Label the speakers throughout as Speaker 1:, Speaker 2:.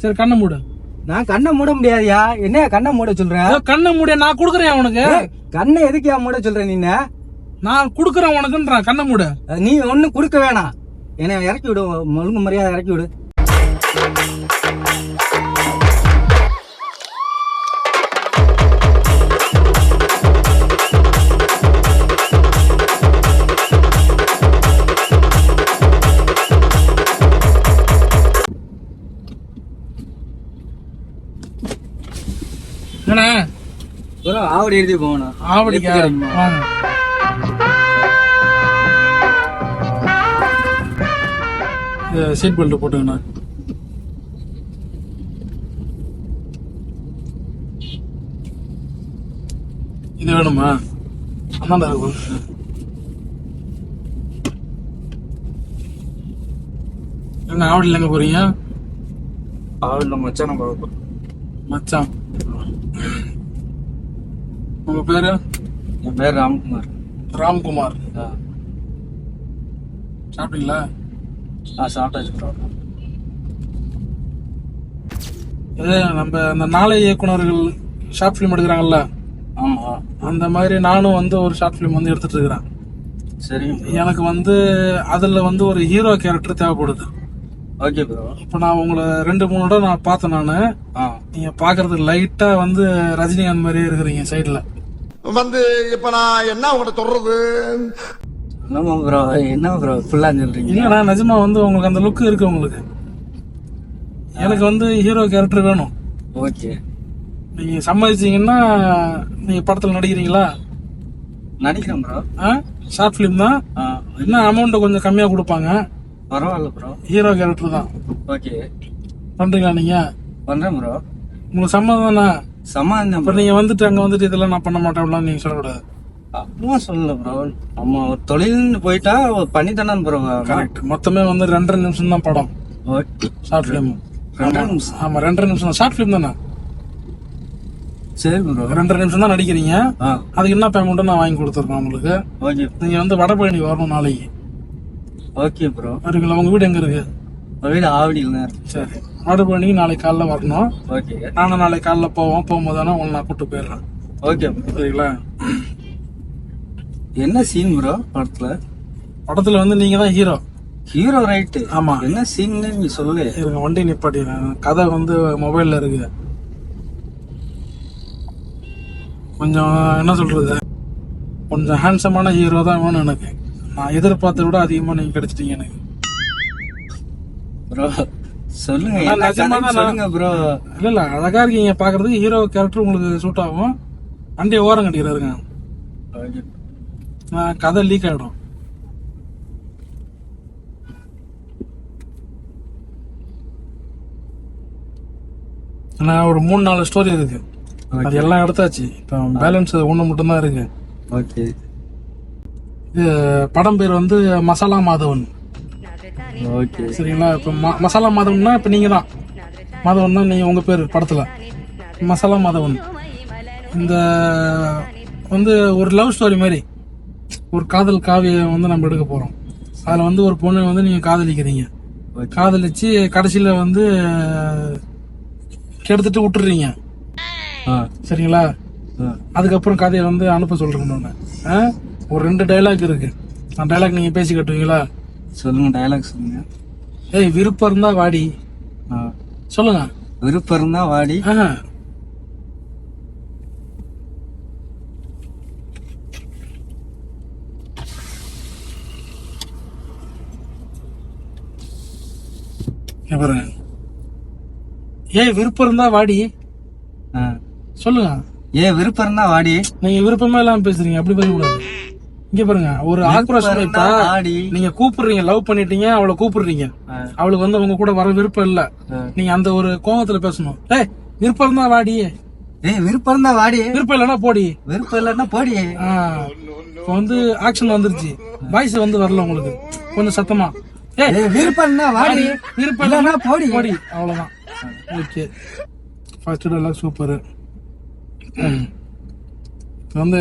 Speaker 1: சரி கண்ணை மூடு.
Speaker 2: நான் கண்ணை மூட முடியாதுயா. என்ன கண்ணை மூட சொல்றேன்?
Speaker 1: கண்ணை மூட நான் குடுக்குறேன் உனக்கு.
Speaker 2: கண்ணை எதுக்கு மூட சொல்றேன்? நீ
Speaker 1: நான் குடுக்குறேன் உனக்குன்றான். கண்ணை மூட.
Speaker 2: நீ ஒண்ணு குடுக்க வேணாம். என்ன இறக்கி விடு, ஒழுங்கு மரியாதை இறக்கி விடு.
Speaker 1: என்ன
Speaker 2: ஆவடி எழுதி போகணும்.
Speaker 1: ஆவடிக்கா? சீட் பெல்ட் போட்டுங்கண்ணா. இது வேணுமா? அண்ணா இருக்கு. என்ன ஆவடியில் எங்க போறீங்க?
Speaker 2: ஆவடியில் மச்சான் பார்க்க.
Speaker 1: மச்சான் உங்க பேரு?
Speaker 2: என் பேர் ராம்குமார்.
Speaker 1: ராம்குமார். சாப்பிட்டீங்களா?
Speaker 2: சாப்பிட்டாச்சு.
Speaker 1: இது நம்ம அந்த நாளை இயக்குனர்கள் ஷார்ட் ஃபிலிம் எடுக்கிறாங்கல்ல,
Speaker 2: ஆமா,
Speaker 1: அந்த மாதிரி நானும் வந்து ஒரு ஷார்ட் ஃபிலிம் வந்து எடுத்துட்டு இருக்கிறேன்.
Speaker 2: சரி.
Speaker 1: எனக்கு வந்து அதுல வந்து ஒரு ஹீரோ கேரக்டர் தேவைப்படுது.
Speaker 2: Okay bro.
Speaker 1: இப்போ நான் உங்களை 2-3 இடம் நான் பார்த்தேன். நானு நீங்க பாக்குறதுக்கு லைட்டா வந்து ரஜினிகாந்த் மாதிரியே இருக்கிறீங்க சைடுல
Speaker 3: வந்து. இப்ப நான் என்ன உங்கள்கிட்ட சொல்றது?
Speaker 2: ப்ரோ என்ன ப்ரோ ஃபுல்லா சொல்றீங்க?
Speaker 1: இல்லடா, நிஜமா வந்து உங்களுக்கு அந்த லுக் இருக்கு உங்களுக்கு. எனக்கு வந்து ஹீரோ கேரக்டர் வேணும்.
Speaker 2: ஓகே,
Speaker 1: நீங்க சம்மதிச்சீங்கன்னா நீங்க படத்துல நடிக்கிறீங்களா?
Speaker 2: நடிக்கிறேன் ப்ரோ.
Speaker 1: ஷார்ட் ஃபிலிம் தான். என்ன அமௌண்ட் கொஞ்சம் கம்மியா கொடுப்பாங்க.
Speaker 2: பரவாயில்ல ப்ரோ.
Speaker 1: ஹீரோ கேரக்டர் தான்.
Speaker 2: ஓகே,
Speaker 1: பண்றீங்களா நீங்க?
Speaker 2: பண்றேன் ப்ரோ.
Speaker 1: உங்களுக்கு சம்மதம் தானே?
Speaker 2: சம்மதம்.
Speaker 1: இப்ப நீங்க வந்துட்டு அங்க வந்துட்டு இதெல்லாம் நான் பண்ண மாட்டேன் நீங்க சொல்லக்கூடாது.
Speaker 2: அப்படிலாம் சொல்லல ப்ரோ. நம்ம ஒரு தொழில்னு போயிட்டா பண்ணி தானே ப்ரோ.
Speaker 1: கரெக்ட். மொத்தமே வந்து 2.5 நிமிஷம் தான் படம். Short film. ஆமா 2.5 நிமிஷம் தான் ஷார்ட் ஃபிலிம் தானே?
Speaker 2: சரி ப்ரோ.
Speaker 1: 2.5 நிமிஷம் தான் நடிக்கிறீங்க. அதுக்கு என்ன பேமெண்ட் நான் வாங்கி கொடுத்துருக்கேன் உங்களுக்கு.
Speaker 2: ஓகே.
Speaker 1: நீங்க வந்து வடபழனி வரணும் நாளைக்கு.
Speaker 2: Okay bro.
Speaker 1: வருங்களா? உங்க வீடு எங்க இருக்கு?
Speaker 2: வீடு ஆவடியில் தான்.
Speaker 1: சரி, வடபழனிக்கு நாளைக்கு காலைல வரணும்.
Speaker 2: ஓகே.
Speaker 1: நானும் நாளைக்கு காலைல போகும்போது உங்களை நான் கூட்டு போயிடுறேன்.
Speaker 2: ஓகே சரிங்களா? என்ன சீன் ப்ரோ படத்துல?
Speaker 1: படத்துல வந்து நீங்க தான் ஹீரோ.
Speaker 2: Hero right.
Speaker 1: ஆமா.
Speaker 2: என்ன சீன்னு நீ சொல்லு.
Speaker 1: இருங்க, வண்டி நிப்பாட்டிடுறேன். கதை வந்து மொபைல்ல இருக்கு. கொஞ்சம் என்ன சொல்றது, கொஞ்சம் ஹேண்ட்ஸமான ஹீரோ தான் வேணும் எனக்கு. நான் எதிர்பார்த்த விட அதிகமா நீங்க கிடைச்சிட்டீங்க எனக்கு.
Speaker 2: ப்ரோ சொல்லுங்க. சொல்லுங்க ப்ரோ.
Speaker 1: இல்ல அழகா இருக்கீங்க பாக்குறதுக்கு. ஹீரோ கேரக்டர் உங்களுக்கு சூட் ஆகும். வண்டியை ஓரம் கட்டிக்கிறாருங்க. கதை லீக் ஆயிடும். ஒரு 3-4 ஸ்டோரி இருக்கு. அது எல்லாம் எடுத்தாச்சு. இப்போ பேலன்ஸ் 1 மட்டும் தான் இருக்கு.
Speaker 2: ஓகே.
Speaker 1: இது படம் பேர் வந்து மசாலா மாதவன்.
Speaker 2: ஓகே
Speaker 1: சரிங்களா? இப்போ மசாலா மாதவன்னா இப்போ நீங்க தான் மாதவன் தான். நீங்க உங்க பேர் படத்துல மசாலா மாதவன். இந்த வந்து ஒரு லவ் ஸ்டோரி மாதிரி, ஒரு காதல் காவியம் வந்து நம்ம எடுக்க போறோம். அதுல வந்து ஒரு பொண்ணை வந்து நீங்க காதலிக்கிறீங்க. காதலிச்சு கடைசியில வந்து கெடுத்துட்டு விட்டுறீங்க. சரிங்களா? அதுக்கப்புறம் கதையை வந்து அனுப்ப சொல்றேன். ஒரு 2 டைலாக் இருக்கு. அந்த டைலாக் நீங்க பேசி கட்டுவீங்களா?
Speaker 2: சொல்லுங்க. டைலாக் சொல்லுங்க.
Speaker 1: ஏய் விருப்பம் இருந்தா வாடி. சொல்லுங்க.
Speaker 2: விருப்பம் இருந்தா வாடி.
Speaker 1: பாருங்க. ஏய் விருப்பம் இருந்தா வாடி. சொல்லுங்க.
Speaker 2: ஏன் விருப்பம் இருந்தா வாடி.
Speaker 1: நீங்க விருப்பமே இல்லாம பேசுறீங்க. அப்படி பேசக்கூடாது. இங்க பாருங்க, ஒரு ஆக்ரோஷம். இப்ப நீங்க கூப்பிடுறீங்க, லவ் பண்ணிட்டீங்க, அவளை கூப்பிடுறீங்க. அவளுக்கு வந்து உங்க கூட வர விருப்பம் இல்ல. நீங்க அந்த ஒரு கோபத்துல பேசணும். ஏய் விருப்பம் இருந்தா வாடி.
Speaker 2: ஏய் விருப்பம் இருந்தா வாடி.
Speaker 1: விருப்பம் இல்லன்னா போடி.
Speaker 2: விருப்பம் இல்லன்னா போடி.
Speaker 1: இப்ப வந்து ஆக்ஷன் வந்துருச்சு. வாய்ஸ் வந்து வரல உங்களுக்கு. கொஞ்சம் சத்தமா. ஏய்
Speaker 2: விருப்பம் இருந்தா வாடி.
Speaker 1: விருப்பம் இல்லன்னா போடி. போடி. அவ்வளவுதான். ஓகே. First dialogue super. வந்து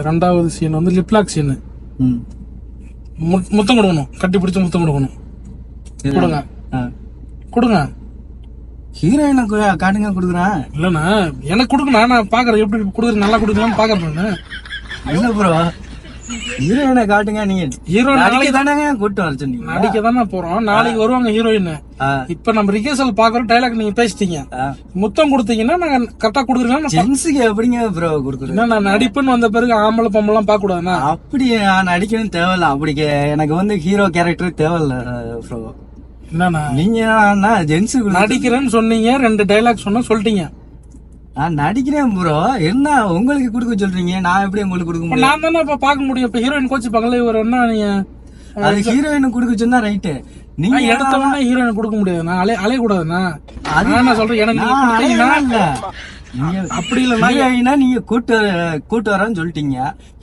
Speaker 1: 2வது சீன் வந்து லிப்லாக் சீனு. முத்தம் கொடுக்கணும். கட்டி பிடிச்சு முத்தம் கொடுக்கணும். கொடுங்க கொடுங்க.
Speaker 2: ஹீரோயினுக்கு காட்டுங்க கொடுக்குறேன்.
Speaker 1: இல்லண்ணா எனக்கு கொடுக்கணும், நான் பாக்குறேன் எப்படி கொடுக்குறேன், நல்லா கொடுக்கலாம்னு பாக்குறேன் நானு.
Speaker 2: இல்ல ப்ரோ, ஹீரோயினை காட்டுங்க. நீங்க
Speaker 1: ஹீரோ
Speaker 2: நாளைக்கு தானே கூட்டு வர சொன்னீங்க.
Speaker 1: நடிக்க தானே போறோம், நாளைக்கு வருவாங்க ஹீரோயின். இப்ப நம்ம ரிகர்சல் பாக்குறோம், டைலாக் நீங்க பேசிட்டீங்க, முத்தம் கொடுத்தீங்கன்னா நாங்க கரெக்டா கொடுக்குறீங்களா?
Speaker 2: ஜென்ஸுக்கு எப்படிங்க ப்ரோ கொடுக்குறேன்?
Speaker 1: நான் நடிப்புன்னு வந்த பிறகு ஆம்பளை பொம்பளை பார்க்க கூடாதுண்ணா.
Speaker 2: அப்படி நான் நடிக்கணும் தேவையில்ல. அப்படி எனக்கு வந்து ஹீரோ கேரக்டர் தேவையில்ல ப்ரோ.
Speaker 1: என்னண்ணா
Speaker 2: நீங்க ஜென்ஸுக்கு
Speaker 1: நடிக்கிறேன்னு சொன்னீங்க, 2 டைலாக் சொன்னா சொல்லிட்டீங்க.
Speaker 2: நான் நடிக்கிறேன் ப்ரோ. என்ன உங்களுக்கு கொடுக்க சொல்றீங்க? நான் எப்படி உங்களுக்கு கொடுக்க முடியும்?
Speaker 1: நான் தானே இப்ப பாக்க முடியும். இப்ப ஹீரோயின் கோச்சுப்பாங்களே, இவர் என்ன நீங்க
Speaker 2: அது ஹீரோயினுக்கு கொடுக்க சொன்னா ரைட்டு. நீங்க
Speaker 1: எடுத்தவொடனே ஹீரோயின் கொடுக்க முடியாது, நான் அலைய கூடாதுண்ணா. நான் சொல்றேன் எனக்கு
Speaker 2: அப்படி இல்ல, நீங்க கூட்டு வரேன்னு சொல்லிட்டீங்க.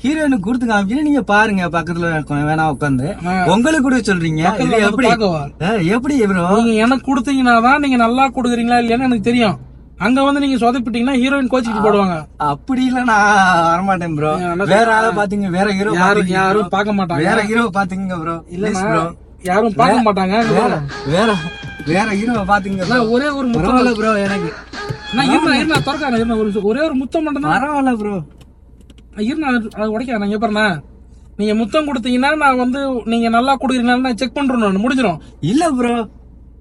Speaker 2: ஹீரோயினுக்கு கொடுத்து காமிக்கணும். நீங்க பாருங்க பக்கத்துல வேணா உட்காந்து உங்களுக்கு கொடுக்க சொல்றீங்க. எப்படி ப்ரோ?
Speaker 1: நீங்க எனக்கு கொடுத்தீங்கன்னா தான் நீங்க நல்லா கொடுக்குறீங்களா இல்லையான்னு எனக்கு தெரியும். அங்க வந்து நீங்க சொதப்பிட்டீங்கன்னா ஹீரோயின் கோச்சிட்டு போடுவாங்க.
Speaker 2: அப்படி இல்ல, நான் வரமாட்டேன் ப்ரோ. வேற ஆள பாத்தீங்க, வேற ஹீரோ
Speaker 1: யாரும் பாக்க மாட்டாங்க.
Speaker 2: வேற ஹீரோ பாத்தீங்க ப்ரோ. இல்ல ப்ரோ,
Speaker 1: யாரும் பாக்க மாட்டாங்க.
Speaker 2: வேற ஹீரோ பாத்தீங்க.
Speaker 1: ஒரே ஒரு முத்தம்
Speaker 2: ப்ரோ எனக்கு.
Speaker 1: ஒரே ஒரு முத்தம் மட்டும் தான்.
Speaker 2: பரவாயில்ல ப்ரோ,
Speaker 1: உடைக்க நான் எப்பறா நீங்க முத்தம் கொடுத்தீங்கன்னா நான் வந்து நீங்க நல்லா கொடுக்குறீங்களா செக் பண்றோம், நான் முடிஞ்சிடும்.
Speaker 2: இல்ல ப்ரோ,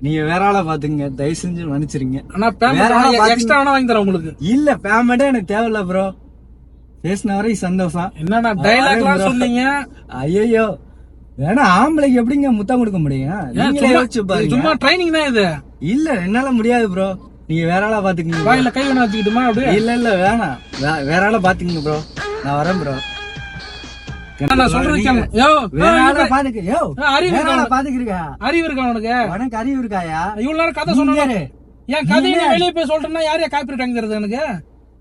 Speaker 2: நீங்க வேற ஆள பாத்துங்க, தயவு செஞ்சு மன்னிச்சிருங்க.
Speaker 1: ஆனா பேமெண்ட் எக்ஸ்ட்ரா வேணா வாங்கி தரேன் உங்களுக்கு.
Speaker 2: இல்ல பேமெண்டே எனக்கு தேவையில்ல ப்ரோ. பேசின வரை சந்தோஷம்.
Speaker 1: என்னன்னா டைலாக்லாம் சொன்னீங்க.
Speaker 2: ஐயோ வேணா, ஆம்பளைக்கு எப்படிங்க முத்தம் கொடுக்க முடியும்? நீங்களே யோசிச்சு பாருங்க.
Speaker 1: சும்மா ட்ரைனிங் தான் இது.
Speaker 2: இல்ல என்னால முடியாது ப்ரோ. நீங்க வேற ஆள பாத்துக்கீங்க.
Speaker 1: வாயில கை வேணா வச்சுக்கிட்டுமா அப்படியே?
Speaker 2: இல்ல வேணாம், வேற ஆள பாத்துக்கீங்க ப்ரோ. நான் வரேன் ப்ரோ.
Speaker 1: நான் சொல்றேன் கேளு. அறிவு இருக்கா உனக்கு?
Speaker 2: உனக்கு அறிவு இருக்காயா?
Speaker 1: இவ்வளவு நேரம் கதை சொன்னாரு. என் கதையை வெளியே போய் சொல்றேன்னா யாரையா காப்பி வாங்கிறது எனக்கு?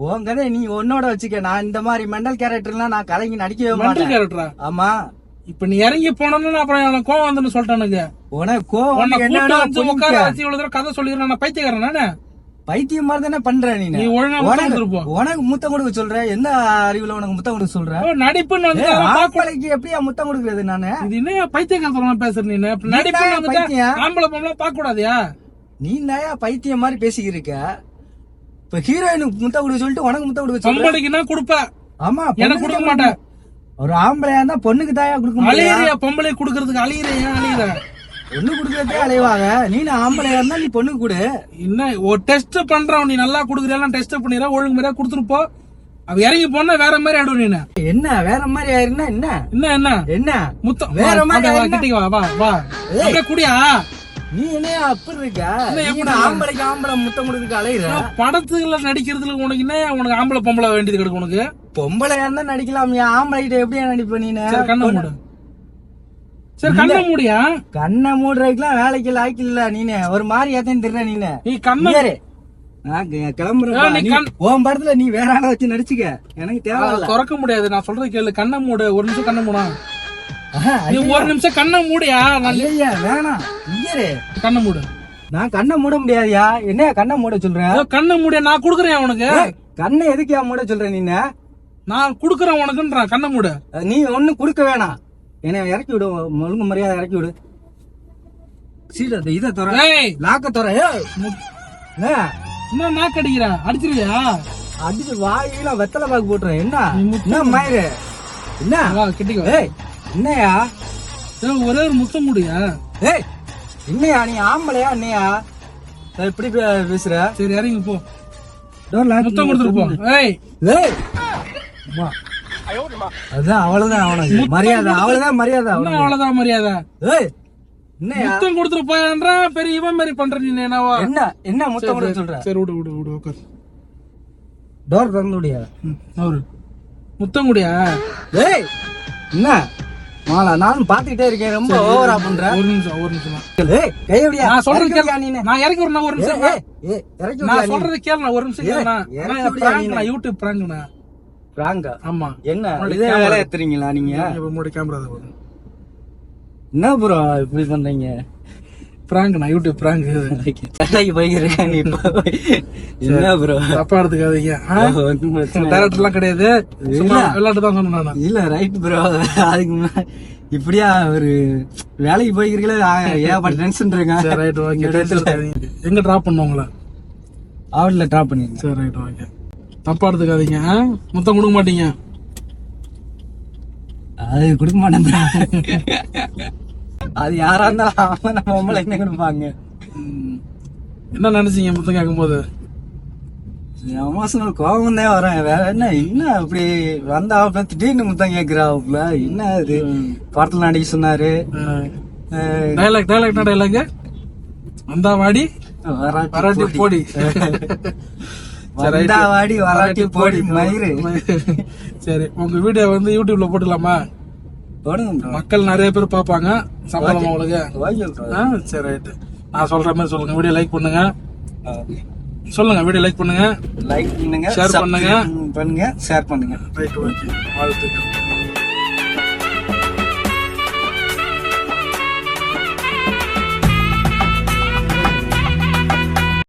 Speaker 2: உன் கதை நீ உன்னோட வச்சுக்க. நான் இந்த மாதிரி மெண்டல் கேரக்டர்லாம் நான் கதைக்கு நடிக்கவே மாட்டேன்.
Speaker 1: மெண்டல் கேரக்டரா?
Speaker 2: ஆமா.
Speaker 1: இப்ப நீ இறங்கி போனோம்னா அப்புறம் எனக்கு கோவம் வந்துன்னு சொல்லிட்டேன். எனக்கு
Speaker 2: உனக்கு கோவம்
Speaker 1: உட்கார வச்சு இவ்வளவு தூரம் கதை சொல்லிடுறேன். நான் பைத்தியக்காரன் நானு?
Speaker 2: பைத்தியம் மாதிரி தானே பண்ற நீ. உனக்கு முத்தம் கொடுக்க சொல்ற? என்ன அறிவுல உனக்கு முத்தம் கொடுக்க சொல்ற?
Speaker 1: நடிப்புன்னு வந்து
Speaker 2: எப்படியா முத்தம் கொடுக்கறது? நானு
Speaker 1: இது என்ன பைத்தியக்காரன் பேசுற? நீ நடிப்பு ஆம்பளை பொம்பளை பார்க்க கூடாதியா?
Speaker 2: நீ நயா பைத்தியம் மாதிரி பேசிக்கிருக்க. இப்ப ஹீரோயினுக்கு முத்தம் கொடுக்க சொல்லிட்டு உனக்கு முத்தம் கொடுக்க சொல்ற?
Speaker 1: பொம்பளைக்குன்னா கொடுப்ப.
Speaker 2: ஆமா,
Speaker 1: எனக்கு கொடுக்க மாட்டேன்.
Speaker 2: ஒரு ஆம்பளையா இருந்தா பொண்ணுக்கு தாயா கொடுக்க
Speaker 1: அழியிறியா? பொம்பளை கொடுக்கறதுக்கு அழியிற
Speaker 2: பொண்ணு குடுக்கறதே அலைவாங்க. நீ ஆம்பளையா இருந்தா நீ பொண்ணுக்கு கொடு.
Speaker 1: என்ன ஒரு டெஸ்ட் பண்றோம், நீ நல்லா குடுக்குறியா டெஸ்ட் பண்ணிடுற, ஒழுங்கு மாதிரியா கொடுத்துருப்போ. அவ இறங்கி போனா வேற மாதிரி ஆயிடும். நீ
Speaker 2: என்ன வேற மாதிரி ஆயிருந்தா என்ன
Speaker 1: என்ன என்ன
Speaker 2: என்ன
Speaker 1: முத்தம்
Speaker 2: வேற மாதிரி
Speaker 1: கிட்டிக்கு வா குடியா?
Speaker 2: நீ என்ன அப்படி இருக்க? ஆம்பளைக்கு ஆம்பளை முத்தம் கொடுக்க அலையிற?
Speaker 1: படத்துல நடிக்கிறதுல உனக்கு என்ன? உனக்கு ஆம்பளை பொம்பளை வேண்டியது கிடக்கு. உனக்கு
Speaker 2: பொம்பளையா இருந்தா நடிக்கலாம், ஆம்பளை கிட்ட எப்படியா நடிப்ப? நீ
Speaker 1: கண்ணை மூடு. சரி கண்ணை மூடியா?
Speaker 2: கண்ணை மூடுறதுக்குலாம் வேலைக்கு லாய்க்கு இல்ல. நீனு ஒரு மாதிரி ஏத்தேன்னு தெரியல. நீ கண்ணு கிளம்புறேன். உன் படத்துல நீ வேற ஆள வச்சு நடிச்சுக்க, எனக்கு தேவை.
Speaker 1: திறக்க முடியாது. நான் சொல்றது கேளு. கண்ணை மூடு. ஒரு நிமிஷம் கண்ணை மூடா. நீ ஒரு நிமிஷம் கண்ணை மூடியா?
Speaker 2: இல்லையா வேணாம்.
Speaker 1: கண்ணை மூடு.
Speaker 2: நான் கண்ணை மூட முடியாதுயா. என்ன கண்ணை மூட சொல்றேன்?
Speaker 1: கண்ணை மூடியா? நான் குடுக்கறேன் உனக்கு.
Speaker 2: கண்ணை எதுக்கு மூட சொல்றேன்? நீ
Speaker 1: நான் குடுக்கறேன் உனக்குன்றான். கண்ணை மூடு.
Speaker 2: நீ ஒண்ணு குடுக்க வேணாம். என்ன இறக்கி விடு, ஒழுங்கு மரியாதை இறக்கி விடு. சீட இதை தோற, லாக்க தோற.
Speaker 1: என்ன நாக்கு அடிக்கிற? அடிச்சிருவியா?
Speaker 2: அடிச்சு வாயில வெத்தலை பாக்கு போட்டுறேன். என்ன மயிறு? என்ன
Speaker 1: கிட்டிக்கோ.
Speaker 2: என்னையா
Speaker 1: ஒரே ஒரு முத்தம் முடியா?
Speaker 2: என்னையா நீ ஆம்பளையா? என்னையா இப்படி பேசுற?
Speaker 1: சரி இறங்கி போ. முத்தம் கொடுத்துட்டு போ.
Speaker 2: அதான் அவ்வளவுதான் அவனுக்கு மரியாதை. அவ்வளவுதான் மரியாதை.
Speaker 1: அவ்வளவுதான் மரியாதை. முத்தம் கொடுத்துட்டு போயன்றா பெரிய இவன் மாதிரி பண்ற. நீ என்னவா?
Speaker 2: என்ன முத்தம் கொடுக்க சொல்ற?
Speaker 1: சரி விடு விடு விடு உட்கார்.
Speaker 2: டோர் திறந்து விடியா?
Speaker 1: அவரு முத்தம் குடியா?
Speaker 2: என்ன மாலா நானும் பாத்துக்கிட்டே இருக்கேன். ரொம்ப ஓவரா பண்ற. ஒரு நிமிஷம் கை எப்படியா? நான் சொல்றது கேளு. நான் இறக்கி விடுறேன். ஒரு நிமிஷம் நான் சொல்றது கேளு. ஒரு நிமிஷம் கேளு. யூடியூப் பிராங்க்னா பிராங்கா? ஆமா. என்ன
Speaker 1: இதே
Speaker 2: வேலை ஏத்துறீங்களா நீங்க?
Speaker 1: கேமரா
Speaker 2: என்ன ப்ரோ இப்படி பண்றீங்க?
Speaker 1: பிராங்க் நான் யூடியூப் பிராங்க்
Speaker 2: போயிருக்கேன். என்ன ப்ரோ
Speaker 1: தப்பா எடுத்துக்காதீங்க. டைரக்டர் எல்லாம் கிடையாது, விளையாட்டு தான் சொன்னேன்.
Speaker 2: இல்ல ரைட் ப்ரோ. அதுக்கு இப்படியா ஒரு வேலைக்கு போய்க்கிறீங்களே ஏகப்பட்ட டென்ஷன் இருக்கேன்.
Speaker 1: எங்க டிராப் பண்ணுவாங்களா?
Speaker 2: அவர்ல டிராப் பண்ணிருங்க.
Speaker 1: சரி ரைட் ஓகே. தப்பா எடுத்துக்காதீங்க. முத்தம் கொடுக்க மாட்டீங்க.
Speaker 2: அது கொடுக்க மாட்டேன். அது யாரா இருந்தாலும் அவன் நம்ம பொம்பளை என்ன கொடுப்பாங்க.
Speaker 1: என்ன நினைச்சீங்க முத்தம் கேட்கும்போது?
Speaker 2: எமோஷனல் கோபம் தான் வரேன். வேற என்ன அப்படி வந்தா திடீர்னு முத்தம் கேக்குறாப்புல. என்ன அது படத்துல நடிக்க சொன்னாரு.
Speaker 1: டைலாக் என்ன டைலாக்? வந்தா வாடி வராட்டி போடி.
Speaker 2: வந்தா வாடி வராட்டி போடி மயிறு.
Speaker 1: சரி, உங்க வீடியோ வந்து யூடியூப்ல போட்டுலாமா?
Speaker 2: போடுங்க.
Speaker 1: மக்கள் நிறைய பேர் பாப்பாங்க. சம்பளம் உங்களுக்கு? சரி ரைட். நான் சொல்ற மாதிரி சொல்லுங்க. வீடியோ லைக் பண்ணுங்க. சொல்லுங்க, வீடியோ லைக் பண்ணுங்க,
Speaker 2: லைக் பண்ணுங்க,
Speaker 1: ஷேர் பண்ணுங்க,
Speaker 2: ஷேர் பண்ணுங்க.
Speaker 1: Right okay. வாழ்த்துக்கள்.